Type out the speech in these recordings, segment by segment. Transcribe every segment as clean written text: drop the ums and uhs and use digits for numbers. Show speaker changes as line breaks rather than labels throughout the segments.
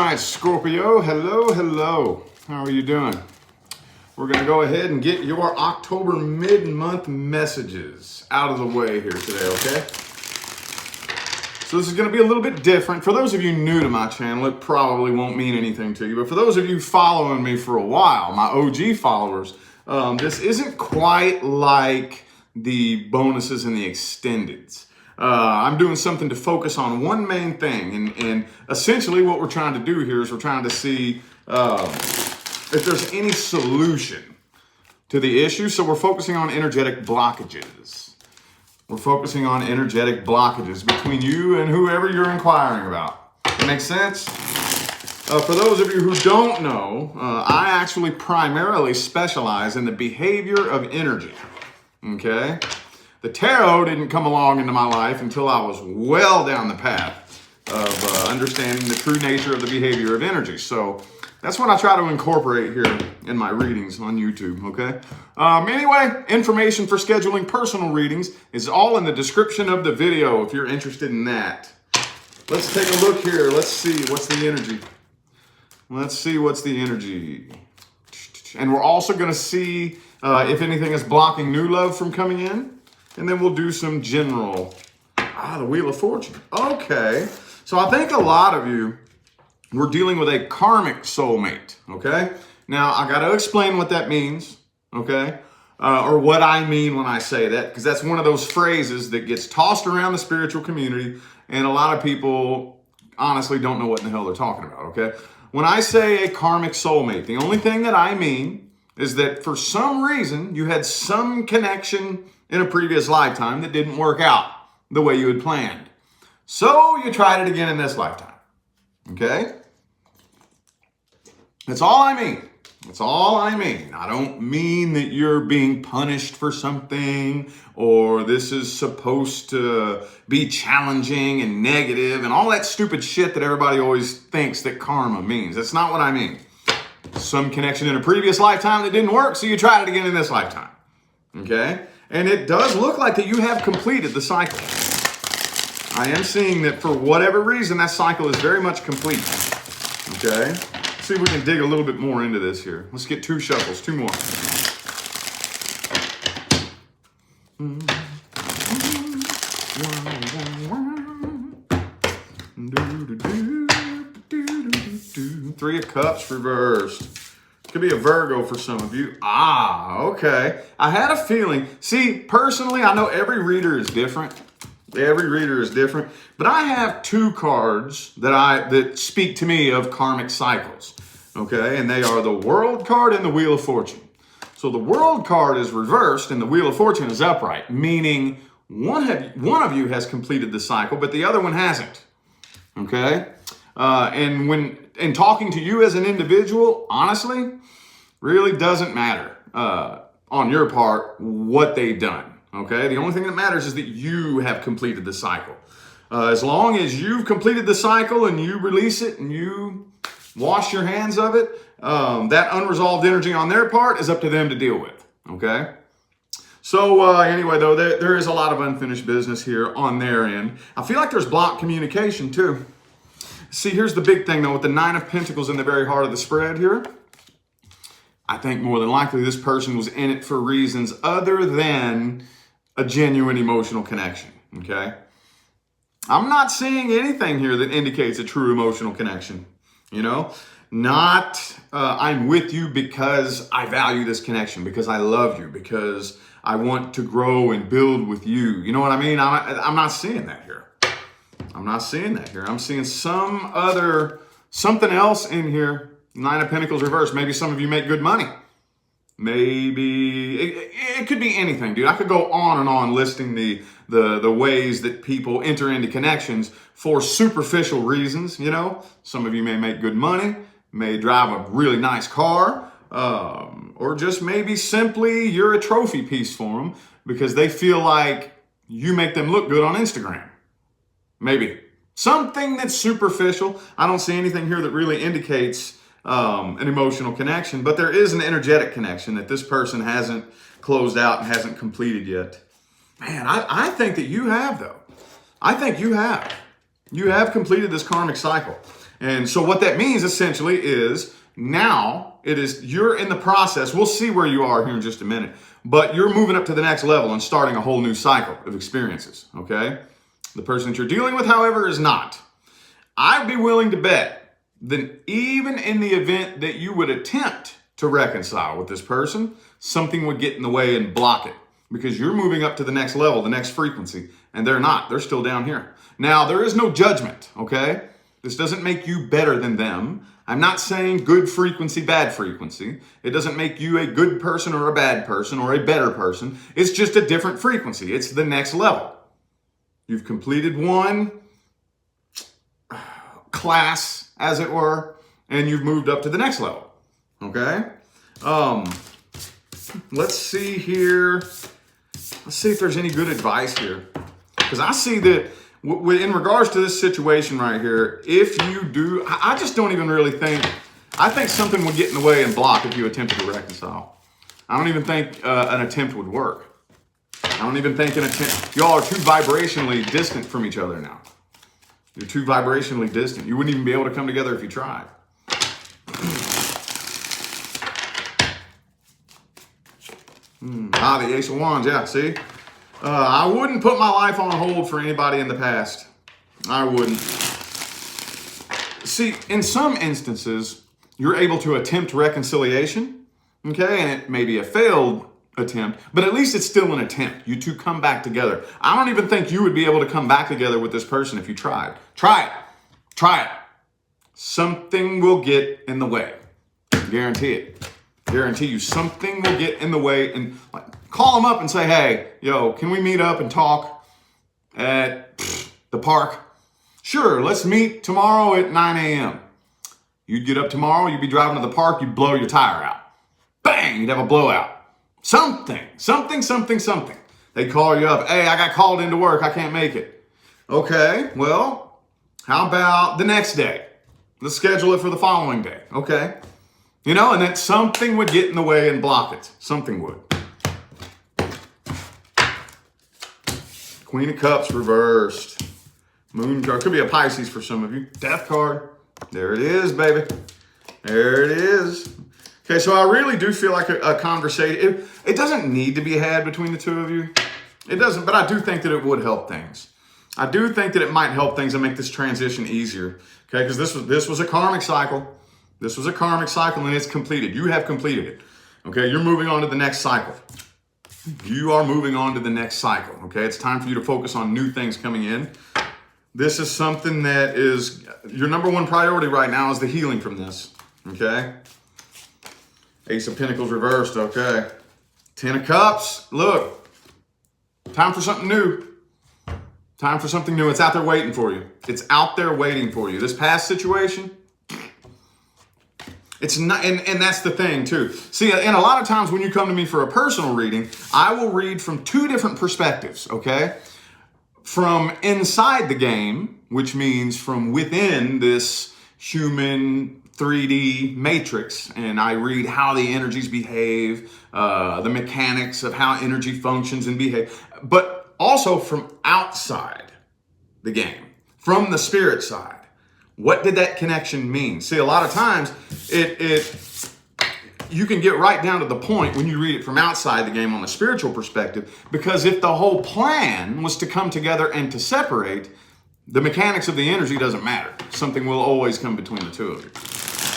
right, Scorpio, hello. How are you doing? We're going to go ahead and get your October mid-month messages out of the way here today, okay? So this is going to be a little bit different. For those of you new to my channel, it probably won't mean anything to you. But for those of you following me for a while, my OG followers, this isn't quite like the bonuses and the extendeds. I'm doing something to focus on one main thing. And essentially what we're trying to do here is we're trying to see if there's any solution to the issue. So we're focusing on energetic blockages. We're focusing on energetic blockages between you and whoever you're inquiring about. That makes sense? For those of you who don't know, I actually primarily specialize in the behavior of energy. Okay? The tarot didn't come along into my life until I was well down the path of understanding the true nature of the behavior of energy. So that's what I try to incorporate here in my readings on YouTube, okay? Anyway, information for scheduling personal readings is all in the description of the video if you're interested in that. Let's take a look here. Let's see what's the energy. And we're also going to see if anything is blocking new love from coming in. And then we'll do some general, the Wheel of Fortune. Okay, so I think a lot of you, we're dealing with a karmic soulmate, okay? Now, I got to explain what that means, okay? Or what I mean when I say that, because that's one of those phrases that gets tossed around the spiritual community, and a lot of people honestly don't know what in the hell they're talking about, okay? When I say a karmic soulmate, the only thing that I mean is that for some reason, you had some connection in a previous lifetime that didn't work out the way you had planned. So you tried it again in this lifetime. Okay? That's all I mean. That's all I mean. I don't mean that you're being punished for something or this is supposed to be challenging and negative and all that stupid shit that everybody always thinks that karma means. That's not what I mean. Some connection in a previous lifetime that didn't work, so you tried it again in this lifetime. Okay? And it does look like that you have completed the cycle. I am seeing that for whatever reason, that cycle is very much complete. Okay? Let's see if we can dig a little bit more into this here. Let's get 2 shuffles, 2 more. Three of Cups reversed. Could be a Virgo for some of you. Okay. I had a feeling. See, personally, I know every reader is different. But I have 2 cards that speak to me of karmic cycles. Okay? And they are the World card and the Wheel of Fortune. So the World card is reversed and the Wheel of Fortune is upright, meaning one of you has completed the cycle, but the other one hasn't. Okay? And when talking to you as an individual, honestly, really doesn't matter on your part what they've done. Okay? The only thing that matters is that you have completed the cycle. As long as you've completed the cycle and you release it and you wash your hands of it, that unresolved energy on their part is up to them to deal with. Okay? So anyway, though, there is a lot of unfinished business here on their end. I feel like there's blocked communication too. See, here's the big thing, though, with the 9 of Pentacles in the very heart of the spread here. I think more than likely this person was in it for reasons other than a genuine emotional connection, okay? I'm not seeing anything here that indicates a true emotional connection, you know? Not, I'm with you because I value this connection, because I love you, because I want to grow and build with you. You know what I mean? I'm not seeing that here. I'm seeing something else in here. 9 of Pentacles reversed. Maybe some of you make good money. Maybe it could be anything, dude. I could go on and on listing the ways that people enter into connections for superficial reasons, you know. Some of you may make good money, may drive a really nice car, or just maybe simply you're a trophy piece for them because they feel like you make them look good on Instagram. Maybe. Something that's superficial. I don't see anything here that really indicates an emotional connection, but there is an energetic connection that this person hasn't closed out and hasn't completed yet. Man, I think that you have, though. I think you have. You have completed this karmic cycle. And so what that means essentially is now you're in the process. We'll see where you are here in just a minute, but you're moving up to the next level and starting a whole new cycle of experiences, okay? The person that you're dealing with, however, is not. I'd be willing to bet that even in the event that you would attempt to reconcile with this person, something would get in the way and block it because you're moving up to the next level, the next frequency, and they're not. They're still down here. Now, there is no judgment, okay? This doesn't make you better than them. I'm not saying good frequency, bad frequency. It doesn't make you a good person or a bad person or a better person. It's just a different frequency. It's the next level. You've completed one class, as it were, and you've moved up to the next level, okay? Let's see here. Let's see if there's any good advice here. Because I see that in regards to this situation right here, if you do, I just don't even really think, I think something would get in the way and block if you attempted to reconcile. I don't even think an attempt would work. I don't even think an attempt, y'all are too vibrationally distant from each other now. You're too vibrationally distant. You wouldn't even be able to come together if you tried. The Ace of Wands, yeah, see? I wouldn't put my life on hold for anybody in the past. I wouldn't. See, in some instances, you're able to attempt reconciliation, okay? And it may be a failed attempt, but at least it's still an attempt. You two come back together. I don't even think you would be able to come back together with this person if you tried. Try it. Try it. Something will get in the way. Guarantee it. Guarantee you something will get in the way. And call them up and say, hey, yo, can we meet up and talk at the park? Sure, let's meet tomorrow at 9 a.m. You'd get up tomorrow, you'd be driving to the park, you'd blow your tire out. Bang, you'd have a blowout. Something. They call you up. Hey, I got called into work. I can't make it. Okay, well, how about the next day? Let's schedule it for the following day. Okay. You know, and then something would get in the way and block it. Something would. Queen of Cups reversed. Moon card. Could be a Pisces for some of you. Death card. There it is, baby. There it is. Okay, so I really do feel like a conversation. It doesn't need to be had between the two of you. It doesn't, but I do think that it would help things. I do think that it might help things and make this transition easier. Okay, because this was a karmic cycle. This was a karmic cycle and it's completed. You have completed it. Okay, you're moving on to the next cycle. You are moving on to the next cycle. Okay, it's time for you to focus on new things coming in. This is something that is your number one priority right now is the healing from this. Okay. Ace of Pentacles reversed. Okay. 10 of Cups. Look, time for something new. Time for something new. It's out there waiting for you. It's out there waiting for you. This past situation, it's not, and that's the thing too. See, and a lot of times when you come to me for a personal reading, I will read from two different perspectives, okay? From inside the game, which means from within this human 3D matrix, and I read how the energies behave, the mechanics of how energy functions and behave, but also from outside the game, from the spirit side. What did that connection mean? See, a lot of times you can get right down to the point when you read it from outside the game on the spiritual perspective, because if the whole plan was to come together and to separate, the mechanics of the energy doesn't matter. Something will always come between the two of you.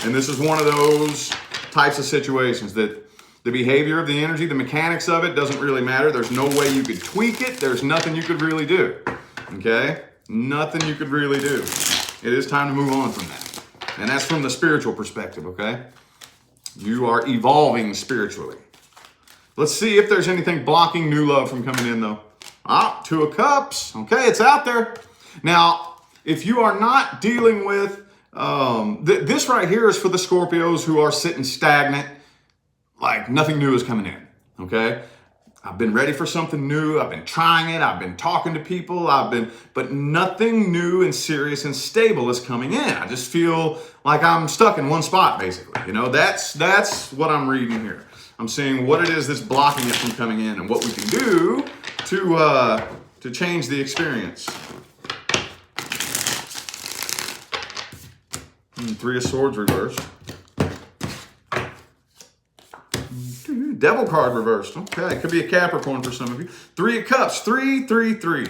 And this is one of those types of situations that the behavior of the energy, the mechanics of it doesn't really matter. There's no way you could tweak it. There's nothing you could really do. Okay? Nothing you could really do. It is time to move on from that. And that's from the spiritual perspective, okay? You are evolving spiritually. Let's see if there's anything blocking new love from coming in, though. Two of Cups. Okay, it's out there. Now, if you are not dealing with, this right here is for the Scorpios who are sitting stagnant, like nothing new is coming in, okay? I've been ready for something new. I've been trying it. I've been talking to people. But nothing new and serious and stable is coming in. I just feel like I'm stuck in one spot, basically. You know, that's what I'm reading here. I'm seeing what it is that's blocking it from coming in and what we can do to change the experience. Three of Swords reversed. Devil card reversed. Okay, could be a Capricorn for some of you. Three of Cups. 3, 3, 3.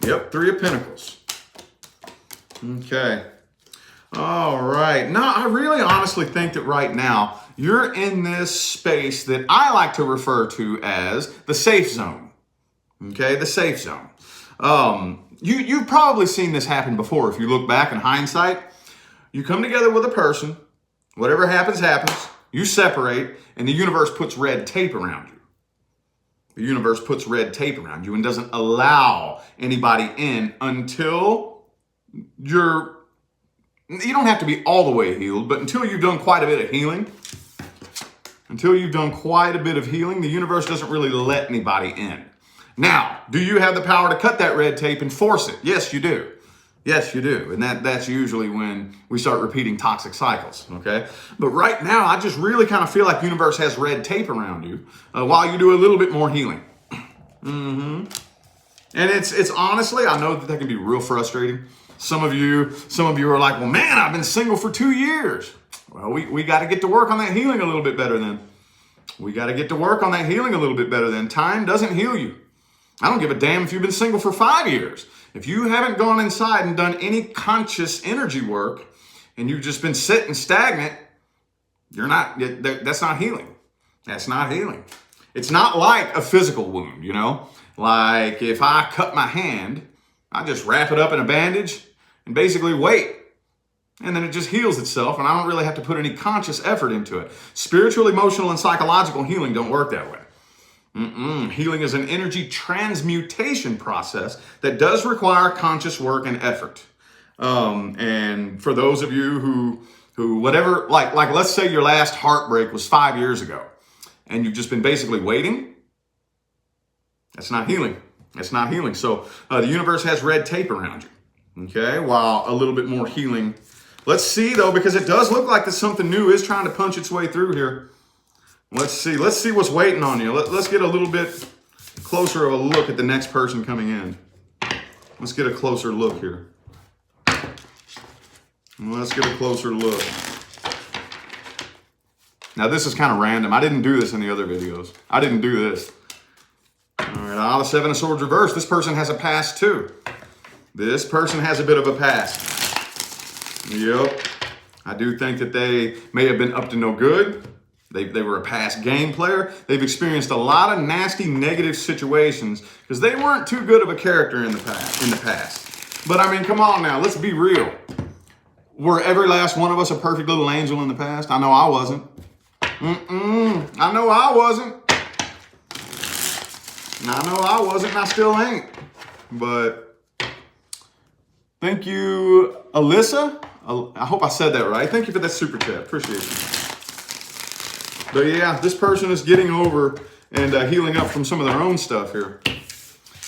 Yep, Three of Pentacles. Okay. All right. Now, I really honestly think that right now, you're in this space that I like to refer to as the safe zone. Okay, the safe zone. You've probably seen this happen before. If you look back in hindsight, you come together with a person, whatever happens, happens. You separate, and the universe puts red tape around you. The universe puts red tape around you and doesn't allow anybody in until you don't have to be all the way healed, but until you've done quite a bit of healing, the universe doesn't really let anybody in. Now, do you have the power to cut that red tape and force it? Yes, you do. Yes, you do. And that's usually when we start repeating toxic cycles, okay? But right now, I just really kind of feel like the universe has red tape around you while you do a little bit more healing. And it's honestly, I know that can be real frustrating. Some of you are like, well, man, I've been single for 2 years. Well, we got to get to work on that healing a little bit better then. Time doesn't heal you. I don't give a damn if you've been single for 5 years. If you haven't gone inside and done any conscious energy work and you've just been sitting stagnant, that's not healing. That's not healing. It's not like a physical wound, you know? Like if I cut my hand, I just wrap it up in a bandage and basically wait. And then it just heals itself and I don't really have to put any conscious effort into it. Spiritual, emotional, and psychological healing don't work that way. Healing is an energy transmutation process that does require conscious work and effort. And for those of you who whatever, like let's say your last heartbreak was 5 years ago and you've just been basically waiting, that's not healing. That's not healing. So the universe has red tape around you, okay, while a little bit more healing. Let's see, though, because it does look like that something new is trying to punch its way through here. Let's see what's waiting on you. Let's get a little bit closer of a look at the next person coming in. Let's get a closer look here. Let's get a closer look. Now, this is kind of random. I didn't do this in the other videos. I didn't do this. All right, the Seven of Swords reversed. This person has a past, too. This person has a bit of a past. Yep. I do think that they may have been up to no good. They were a past game player. They've experienced a lot of nasty, negative situations because they weren't too good of a character in the past. But I mean, come on now, let's be real. Were every last one of us a perfect little angel in the past? I know I wasn't. I know I wasn't. And I still ain't. But thank you, Alyssa. I hope I said that right. Thank you for that super chat. Appreciate it. But yeah, this person is getting over and healing up from some of their own stuff here.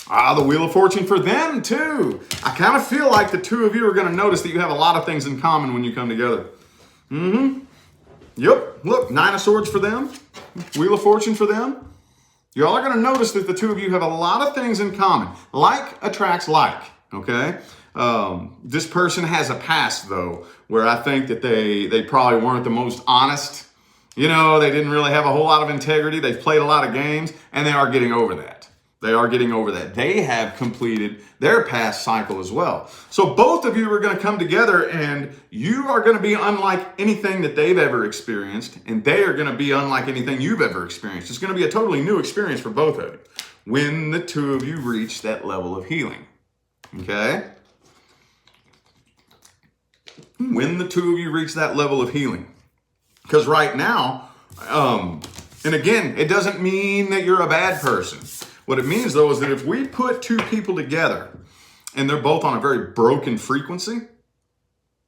The Wheel of Fortune for them too. I kind of feel like the two of you are going to notice that you have a lot of things in common when you come together. Yep. Look, Nine of Swords for them. Wheel of Fortune for them. Y'all are going to notice that the two of you have a lot of things in common. Like attracts like, okay? This person has a past, though, where I think that they probably weren't the most honest. You know, they didn't really have a whole lot of integrity. They've played a lot of games, and they are getting over that. They have completed their past cycle as well. So both of you are going to come together, and you are going to be unlike anything that they've ever experienced, and they are going to be unlike anything you've ever experienced. It's going to be a totally new experience for both of you when the two of you reach that level of healing. Okay? When the two of you reach that level of healing. Because right now, and again, it doesn't mean that you're a bad person. What it means, though, is that if we put two people together and they're both on a very broken frequency,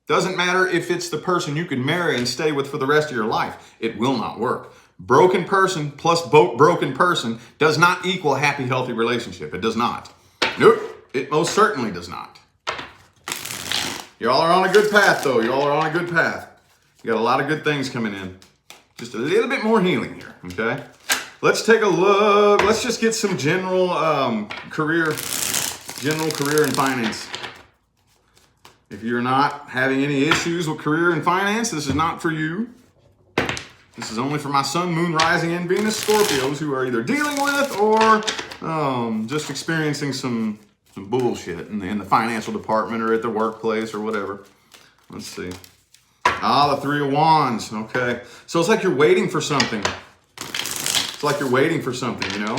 doesn't matter if it's the person you can marry and stay with for the rest of your life, it will not work. Broken person plus broken person does not equal a happy, healthy relationship. It does not. Nope, it most certainly does not. Y'all are on a good path, though. Y'all are on a good path. You got a lot of good things coming in. Just a little bit more healing here, okay? Let's take a look. Let's just get some general career and finance. If you're not having any issues with career and finance, this is not for you. This is only for my sun, moon, rising, and Venus Scorpios who are either dealing with or just experiencing some bullshit in the financial department or at the workplace or whatever. Let's see. The Three of Wands. Okay. So it's like you're waiting for something. It's like you're waiting for something, you know?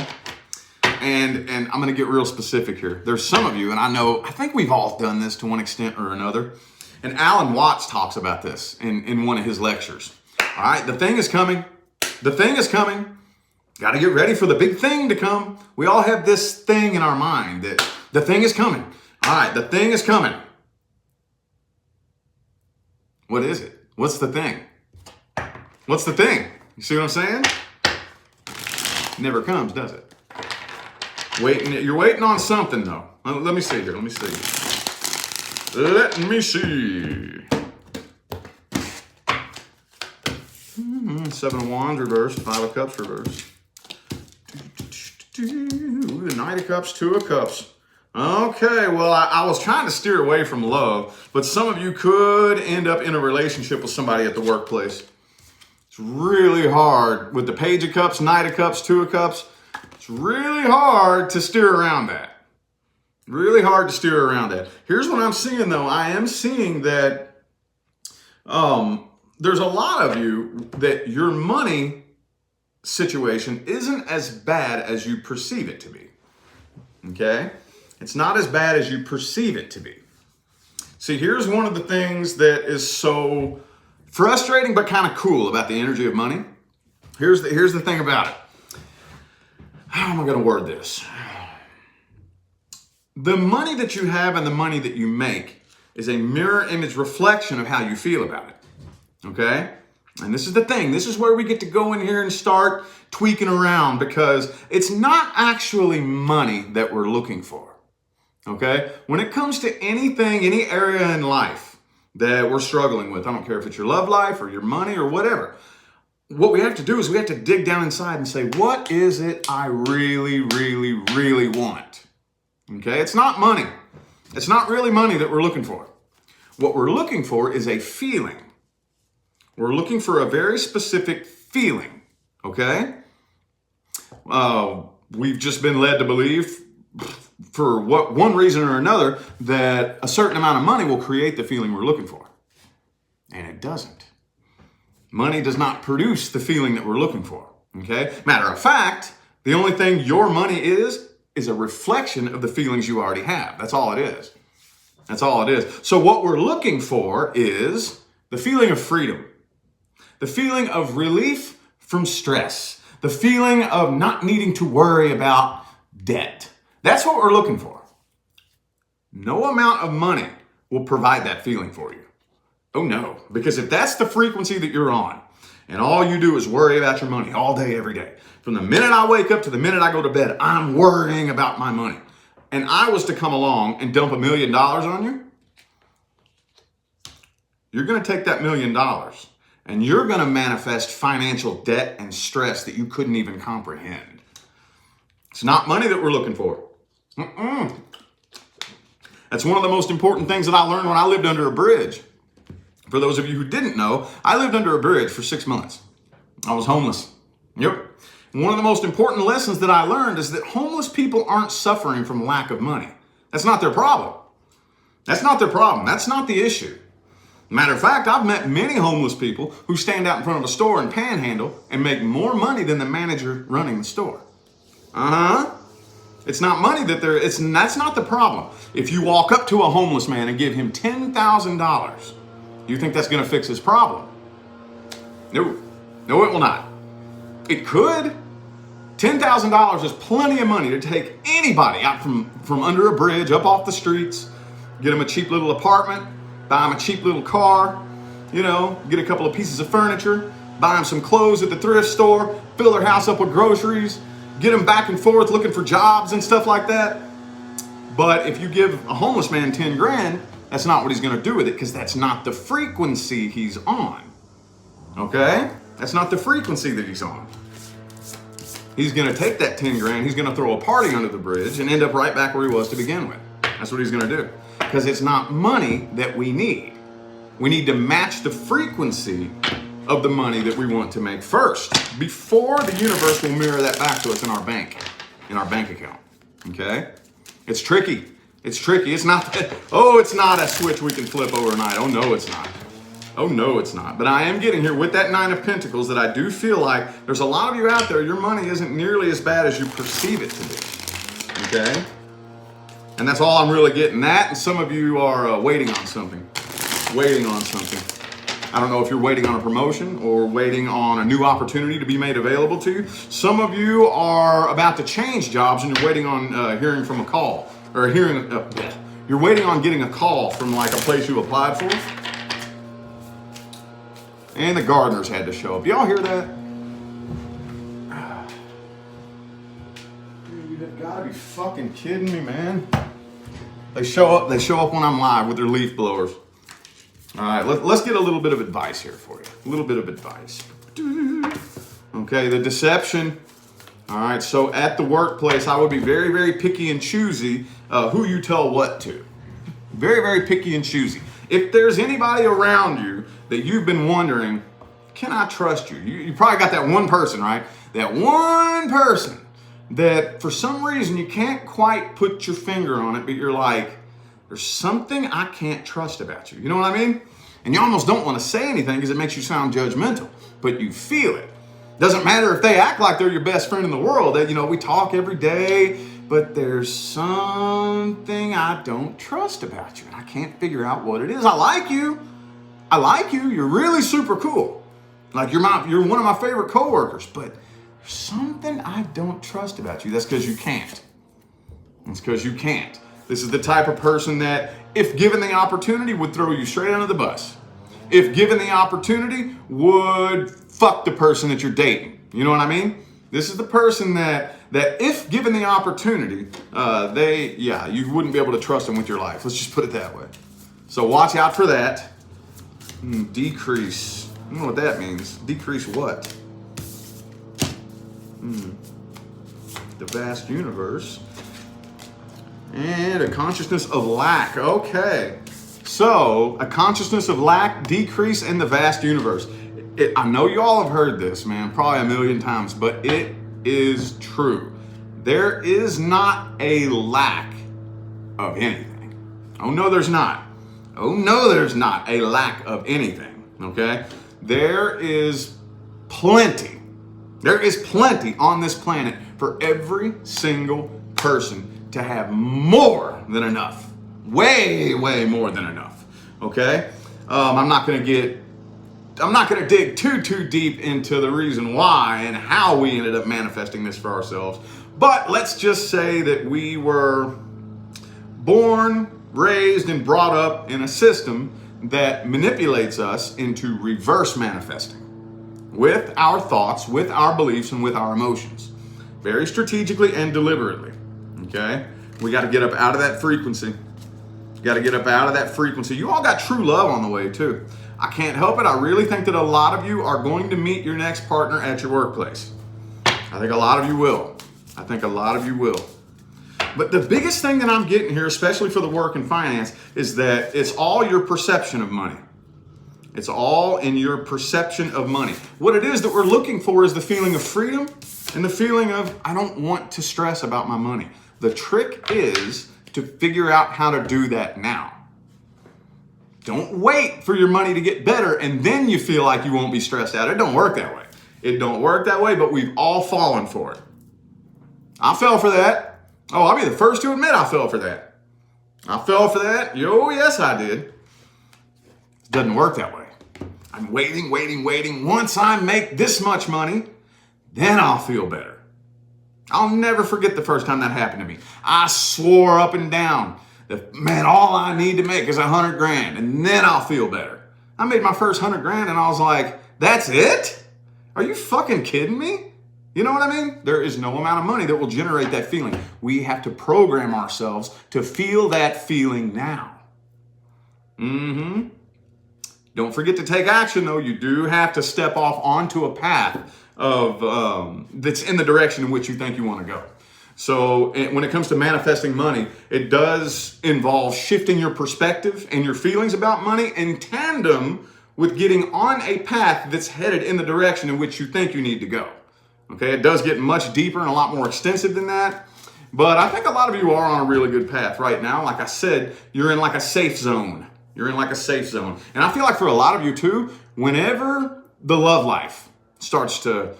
And I'm going to get real specific here. There's some of you, and I think we've all done this to one extent or another. And Alan Watts talks about this in one of his lectures. All right, the thing is coming. The thing is coming. Got to get ready for the big thing to come. We all have this thing in our mind that the thing is coming. All right, the thing is coming. What is it? What's the thing? What's the thing? You see what I'm saying? Never comes, does it? You're waiting on something though. Let me see here. Let me see. Seven of Wands reversed, Five of Cups reversed. The Knight of Cups, Two of Cups. Okay, well, I was trying to steer away from love, but some of you could end up in a relationship with somebody at the workplace. It's really hard with the Page of Cups, Knight of Cups, Two of Cups. It's really hard to steer around that. Really hard to steer around that. Here's what I'm seeing though. I am seeing that there's a lot of you that your money situation isn't as bad as you perceive it to be. Okay? It's not as bad as you perceive it to be. See, here's one of the things that is so frustrating but kind of cool about the energy of money. Here's the thing about it. How am I going to word this? The money that you have and the money that you make is a mirror image reflection of how you feel about it. Okay? And this is the thing. This is where we get to go in here and start tweaking around because it's not actually money that we're looking for. Okay? When it comes to anything, any area in life that we're struggling with, I don't care if it's your love life or your money or whatever, what we have to do is we have to dig down inside and say, what is it I really, really, really want? Okay? It's not money. It's not really money that we're looking for. What we're looking for is a feeling. We're looking for a very specific feeling. Okay? We've just been led to believe, for one reason or another, that a certain amount of money will create the feeling we're looking for. And it doesn't. Money does not produce the feeling that we're looking for, okay? Matter of fact, the only thing your money is a reflection of the feelings you already have. That's all it is. That's all it is. So what we're looking for is the feeling of freedom, the feeling of relief from stress, the feeling of not needing to worry about debt. That's what we're looking for. No amount of money will provide that feeling for you. Oh no, because if that's the frequency that you're on, and all you do is worry about your money all day, every day, from the minute I wake up to the minute I go to bed, I'm worrying about my money, and I was to come along and dump $1 million on you, you're going to take that $1 million and you're going to manifest financial debt and stress that you couldn't even comprehend. It's not money that we're looking for. That's one of the most important things that I learned when I lived under a bridge. For those of you who didn't know, I lived under a bridge for 6 months. I was homeless. Yep. And one of the most important lessons that I learned is that homeless people aren't suffering from lack of money. That's not their problem. That's not their problem. That's not the issue. Matter of fact, I've met many homeless people who stand out in front of a store and panhandle and make more money than the manager running the store. It's not money that's not the problem. If you walk up to a homeless man and give him $10,000, you think that's going to fix his problem? No, it will not. It could. $10,000 is plenty of money to take anybody out from under a bridge, up off the streets, get them a cheap little apartment, buy them a cheap little car, get a couple of pieces of furniture, buy them some clothes at the thrift store, fill their house up with groceries, get them back and forth looking for jobs and stuff like that. But if you give a homeless man 10 grand, that's not what he's going to do with it, because that's not the frequency he's on. Okay? That's not the frequency that he's on. He's going to take that 10 grand, he's going to throw a party under the bridge and end up right back where he was to begin with. That's what he's going to do. Because it's not money that we need. We need to match the frequency of the money that we want to make first, before the universe will mirror that back to us in our bank account. Okay? It's tricky. It's tricky. It's not that, it's not a switch we can flip overnight. Oh, no, it's not. Oh, no, it's not. But I am getting here with that 9 of Pentacles that I do feel like there's a lot of you out there, your money isn't nearly as bad as you perceive it to be. Okay? And that's all I'm really getting. That, and some of you are waiting on something. Waiting on something. I don't know if you're waiting on a promotion or waiting on a new opportunity to be made available to you. Some of you are about to change jobs and you're waiting on hearing from a call. Or you're waiting on getting a call from like a place you applied for. And the gardeners had to show up. Y'all hear that? Dude, you have got to be fucking kidding me, man. They show up when I'm live with their leaf blowers. All right, let's get a little bit of advice here for you. A little bit of advice. Okay, the deception. All right, so at the workplace, I would be very, very picky and choosy who you tell what to. Very, very picky and choosy. If there's anybody around you that you've been wondering, can I trust you? You probably got that one person, right? That one person that for some reason you can't quite put your finger on it, but you're like, there's something I can't trust about you. You know what I mean? And you almost don't want to say anything because it makes you sound judgmental, but you feel it. Doesn't matter if they act like they're your best friend in the world. That, we talk every day, but there's something I don't trust about you. And I can't figure out what it is. I like you. You're really super cool. Like you're one of my favorite coworkers, but there's something I don't trust about you. That's because you can't. It's because you can't. This is the type of person that, if given the opportunity, would throw you straight under the bus. If given the opportunity, would fuck the person that you're dating. You know what I mean? This is the person that if given the opportunity, you wouldn't be able to trust them with your life. Let's just put it that way. So watch out for that. Decrease. I don't know what that means. Decrease what? The vast universe. And a consciousness of lack. Okay. So, a consciousness of lack, decrease in the vast universe. I know you all have heard this, man, probably a million times, but it is true. There is not a lack of anything. Oh, no, there's not. Oh, no, there's not a lack of anything, okay? There is plenty. There is plenty on this planet for every single person to have more than enough. Way, way more than enough. Okay? I'm not going to dig too deep into the reason why and how we ended up manifesting this for ourselves. But let's just say that we were born, raised, and brought up in a system that manipulates us into reverse manifesting with our thoughts, with our beliefs, and with our emotions. Very strategically and deliberately. Okay? We got to get up out of that frequency. Got to get up out of that frequency. You all got true love on the way too. I can't help it. I really think that a lot of you are going to meet your next partner at your workplace. I think a lot of you will. But the biggest thing that I'm getting here, especially for the work and finance, is that it's all your perception of money. It's all in your perception of money. What it is that we're looking for is the feeling of freedom and the feeling of, I don't want to stress about my money. The trick is to figure out how to do that now. Don't wait for your money to get better and then you feel like you won't be stressed out. It don't work that way. It don't work that way, but we've all fallen for it. I fell for that. Oh, I'll be the first to admit I fell for that. I fell for that. Yes, I did. It doesn't work that way. I'm waiting. Once I make this much money, then I'll feel better. I'll never forget the first time that happened to me. I swore up and down that, man, all I need to make is $100,000 and then I'll feel better. I made my first $100,000 and I was like, that's it? Are you fucking kidding me? You know what I mean? There is no amount of money that will generate that feeling. We have to program ourselves to feel that feeling now. Don't forget to take action, though. You do have to step off onto a path of that's in the direction in which you think you want to go. So when it comes to manifesting money, it does involve shifting your perspective and your feelings about money in tandem with getting on a path that's headed in the direction in which you think you need to go. Okay, it does get much deeper and a lot more extensive than that. But I think a lot of you are on a really good path right now. Like I said, you're in like a safe zone. You're in like a safe zone. And I feel like for a lot of you too, whenever the love life starts to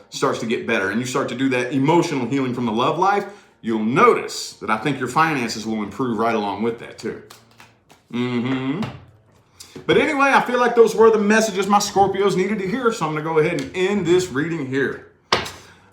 get better and you start to do that emotional healing from the love life, you'll notice that I think your finances will improve right along with that too. But anyway, I feel like those were the messages my Scorpios needed to hear. So I'm going to go ahead and end this reading here.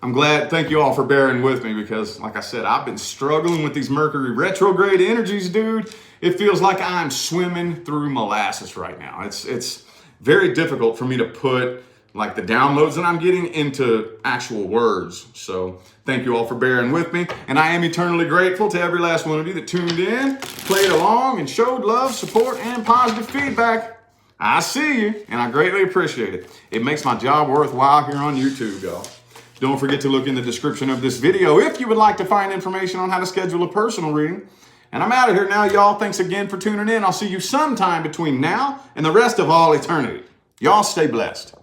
I'm glad, thank you all for bearing with me because, like I said, I've been struggling with these Mercury retrograde energies, dude. It feels like I'm swimming through molasses right now. It's very difficult for me to put like the downloads that I'm getting into actual words. So thank you all for bearing with me. And I am eternally grateful to every last one of you that tuned in, played along, and showed love, support, and positive feedback. I see you, and I greatly appreciate it. It makes my job worthwhile here on YouTube, y'all. Don't forget to look in the description of this video if you would like to find information on how to schedule a personal reading. And I'm out of here now, y'all. Thanks again for tuning in. I'll see you sometime between now and the rest of all eternity. Y'all stay blessed.